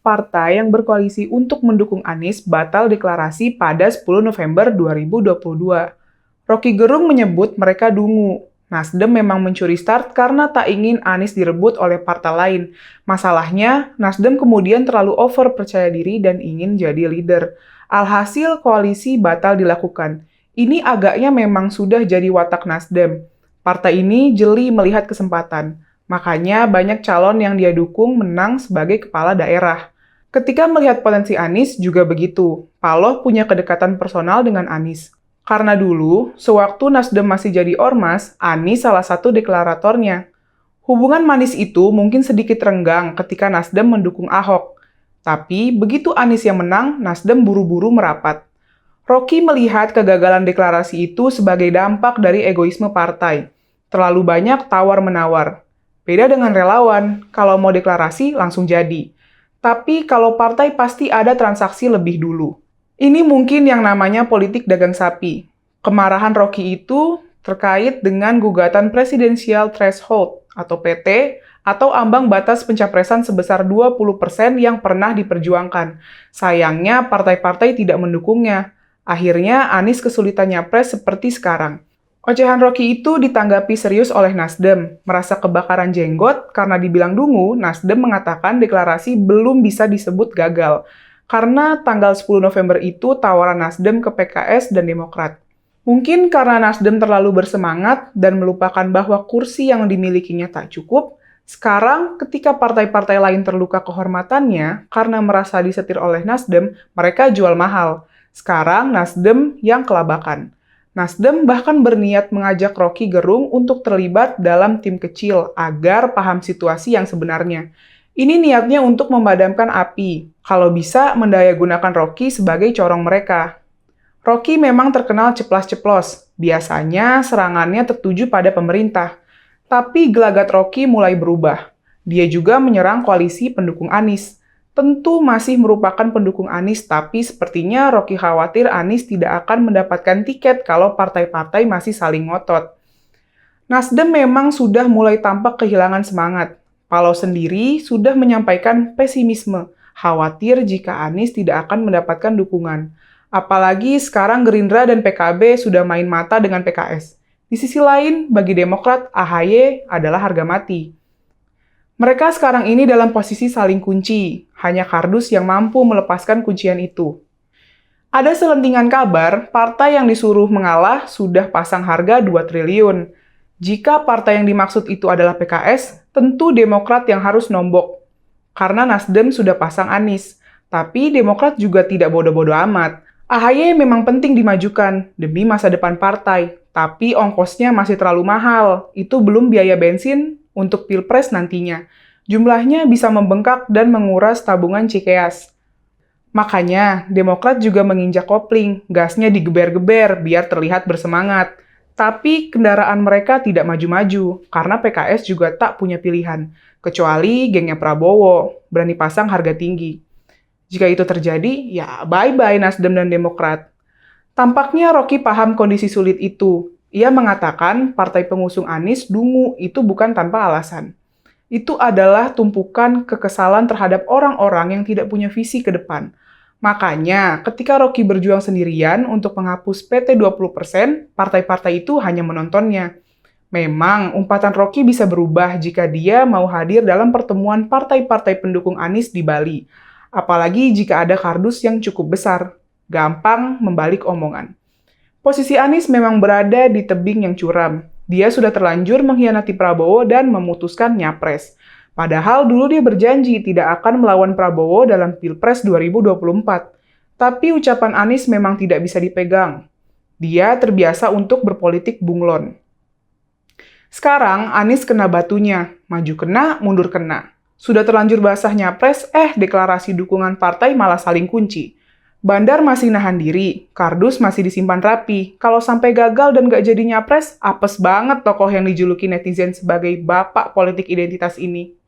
partai yang berkoalisi untuk mendukung Anies batal deklarasi pada 10 November 2022. Rocky Gerung menyebut mereka dungu. Nasdem memang mencuri start karena tak ingin Anies direbut oleh partai lain. Masalahnya, Nasdem kemudian terlalu over percaya diri dan ingin jadi leader. Alhasil koalisi batal dilakukan. Ini agaknya memang sudah jadi watak Nasdem. Partai ini jeli melihat kesempatan. Makanya banyak calon yang dia dukung menang sebagai kepala daerah. Ketika melihat potensi Anies juga begitu. Paloh punya kedekatan personal dengan Anies. Karena dulu, sewaktu Nasdem masih jadi ormas, Anies salah satu deklaratornya. Hubungan manis itu mungkin sedikit renggang ketika Nasdem mendukung Ahok. Tapi begitu Anies yang menang, Nasdem buru-buru merapat. Rocky melihat kegagalan deklarasi itu sebagai dampak dari egoisme partai. Terlalu banyak tawar-menawar. Beda dengan relawan, kalau mau deklarasi langsung jadi. Tapi kalau partai pasti ada transaksi lebih dulu. Ini mungkin yang namanya politik dagang sapi. Kemarahan Rocky itu terkait dengan gugatan Presidential Threshold atau PT atau ambang batas pencapresan sebesar 20% yang pernah diperjuangkan. Sayangnya partai-partai tidak mendukungnya. Akhirnya Anies kesulitan nyapres seperti sekarang. Ocehan Rocky itu ditanggapi serius oleh Nasdem. Merasa kebakaran jenggot karena dibilang dungu, Nasdem mengatakan deklarasi belum bisa disebut gagal. Karena tanggal 10 November itu tawaran Nasdem ke PKS dan Demokrat. Mungkin karena Nasdem terlalu bersemangat dan melupakan bahwa kursi yang dimilikinya tak cukup, sekarang ketika partai-partai lain terluka kehormatannya karena merasa disetir oleh Nasdem, mereka jual mahal. Sekarang Nasdem yang kelabakan. Nasdem bahkan berniat mengajak Rocky Gerung untuk terlibat dalam tim kecil agar paham situasi yang sebenarnya. Ini niatnya untuk memadamkan api, kalau bisa mendayagunakan Rocky sebagai corong mereka. Rocky memang terkenal ceplas-ceplos, biasanya serangannya tertuju pada pemerintah. Tapi gelagat Rocky mulai berubah. Dia juga menyerang koalisi pendukung Anies. Tentu masih merupakan pendukung Anies, tapi sepertinya Rocky khawatir Anies tidak akan mendapatkan tiket kalau partai-partai masih saling ngotot. Nasdem memang sudah mulai tampak kehilangan semangat. Paloh sendiri sudah menyampaikan pesimisme, khawatir jika Anies tidak akan mendapatkan dukungan. Apalagi sekarang Gerindra dan PKB sudah main mata dengan PKS. Di sisi lain, bagi Demokrat, AHY adalah harga mati. Mereka sekarang ini dalam posisi saling kunci, hanya kardus yang mampu melepaskan kuncian itu. Ada selentingan kabar, partai yang disuruh mengalah sudah pasang harga 2 triliun. Jika partai yang dimaksud itu adalah PKS, tentu Demokrat yang harus nombok. Karena Nasdem sudah pasang Anies. Tapi Demokrat juga tidak bodoh-bodoh amat. AHY memang penting dimajukan demi masa depan partai, tapi ongkosnya masih terlalu mahal. Itu belum biaya bensin untuk Pilpres nantinya. Jumlahnya bisa membengkak dan menguras tabungan Cikeas. Makanya, Demokrat juga menginjak kopling, gasnya digeber-geber biar terlihat bersemangat. Tapi kendaraan mereka tidak maju-maju, karena PKS juga tak punya pilihan. Kecuali gengnya Prabowo, berani pasang harga tinggi. Jika itu terjadi, ya bye-bye Nasdem dan Demokrat. Tampaknya Rocky paham kondisi sulit itu. Ia mengatakan partai pengusung Anies dungu itu bukan tanpa alasan. Itu adalah tumpukan kekesalan terhadap orang-orang yang tidak punya visi ke depan. Makanya, ketika Rocky berjuang sendirian untuk menghapus PT 20%, partai-partai itu hanya menontonnya. Memang, umpatan Rocky bisa berubah jika dia mau hadir dalam pertemuan partai-partai pendukung Anies di Bali. Apalagi jika ada kardus yang cukup besar. Gampang membalik omongan. Posisi Anies memang berada di tebing yang curam. Dia sudah terlanjur mengkhianati Prabowo dan memutuskan nyapres. Padahal dulu dia berjanji tidak akan melawan Prabowo dalam Pilpres 2024. Tapi ucapan Anies memang tidak bisa dipegang. Dia terbiasa untuk berpolitik bunglon. Sekarang Anies kena batunya, maju kena, mundur kena. Sudah terlanjur basah nyapres, deklarasi dukungan partai malah saling kunci. Bandar masih nahan diri, kardus masih disimpan rapi. Kalau sampai gagal dan gak jadi nyapres, apes banget tokoh yang dijuluki netizen sebagai bapak politik identitas ini.